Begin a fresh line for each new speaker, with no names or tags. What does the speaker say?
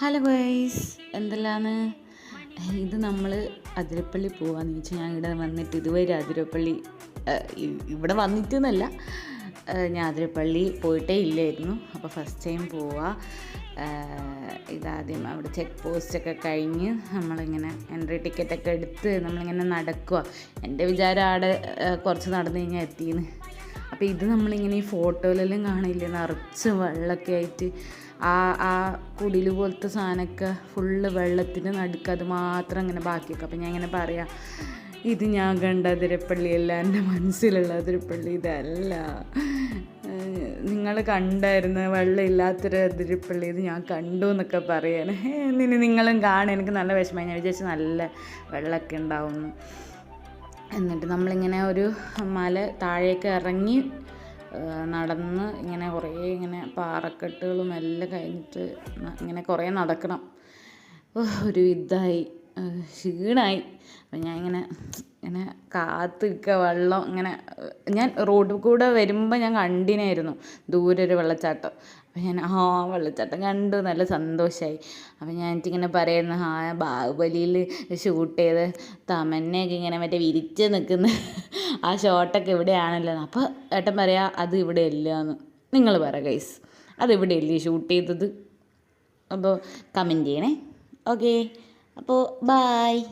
Hello guys, എന്തെല്ലാന്ന് ഇത് നമ്മൾ അതിരപ്പള്ളി പോവാന്ന് ചോദിച്ചാൽ ഞാൻ ഇവിടെ വന്നിട്ട് ഇതുവരെ അതിരപ്പള്ളി ഇവിടെ വന്നിട്ടെന്നല്ല, ഞാൻ അതിരപ്പള്ളി പോയിട്ടേ ഇല്ലായിരുന്നു. അപ്പോൾ ഫസ്റ്റ് ടൈം പോവാ. ഇതാദ്യം അവിടെ ചെക്ക് പോസ്റ്റൊക്കെ കഴിഞ്ഞ് നമ്മളിങ്ങനെ എൻട്രി ടിക്കറ്റൊക്കെ എടുത്ത് നമ്മളിങ്ങനെ നടക്കുക. എൻ്റെ വിചാരം അവിടെ കുറച്ച് നടന്നു കഴിഞ്ഞാൽ എത്തിയെന്ന്. അപ്പോൾ ഇത് നമ്മളിങ്ങനെ ഈ ഫോട്ടോയിലെല്ലാം കാണില്ലേ, നിറച്ച് വെള്ളമൊക്കെ ആയിട്ട് ആ കുടിൽ പോലത്തെ സാധനമൊക്കെ ഫുള്ള് വെള്ളത്തിൻ്റെ നടുക്ക്, അത് മാത്രം അങ്ങനെ ബാക്കിയൊക്കെ. അപ്പം ഞാൻ ഇങ്ങനെ പറയാം, ഇത് ഞാൻ കണ്ട അതിരപ്പള്ളിയല്ല, എൻ്റെ മനസ്സിലുള്ള അതിരപ്പള്ളി ഇതല്ല. നിങ്ങൾ കണ്ടായിരുന്ന വെള്ളമില്ലാത്തൊരു അതിരപ്പള്ളി ഇത് ഞാൻ കണ്ടു എന്നൊക്കെ പറയാൻ. നിങ്ങളും കാണാൻ എനിക്ക് നല്ല വിഷമമായി. ഞാൻ വിചാരിച്ചു നല്ല വെള്ളമൊക്കെ ഉണ്ടാവുന്നു. എന്നിട്ട് നമ്മളിങ്ങനെ ഒരു മല താഴേക്ക് ഇറങ്ങി നടന്ന് ഇങ്ങനെ കുറേ ഇങ്ങനെ പാറക്കെട്ടുകളും എല്ലാം കഴിഞ്ഞിട്ട് ഇങ്ങനെ കുറേ നടക്കണം. ഒരു ഇതായി ക്ഷീണമായി. അപ്പം ഞാൻ ഇങ്ങനെ കാത്തിരിക്കുക. വെള്ളം ഇങ്ങനെ ഞാൻ റോഡിൽ കൂടെ വരുമ്പോൾ ഞാൻ കണ്ടിനായിരുന്നു ദൂരെ ഒരു വെള്ളച്ചാട്ടം. അപ്പം ഞാൻ വെള്ളച്ചാട്ടം കണ്ടു, നല്ല സന്തോഷമായി. അപ്പം ഞാൻ എനിക്കിങ്ങനെ പറയുന്നു, ബാഹുബലിയിൽ ഷൂട്ട് ചെയ്ത് തമന്നയൊക്കെ ഇങ്ങനെ മറ്റേ വിരിച്ച് നിൽക്കുന്ന ആ ഷോട്ടൊക്കെ ഇവിടെയാണല്ലോ. അപ്പോൾ ഏട്ടൻ പറയാം, അത് ഇവിടെ ഇല്ല എന്ന്. നിങ്ങൾ പറ ഗൈസ്, അതിവിടെ ഇല്ലേ ഷൂട്ട് ചെയ്തത്? അപ്പോൾ കമൻറ്റ് ചെയ്യണേ. ഓക്കെ, അപ്പോൾ ബായ്.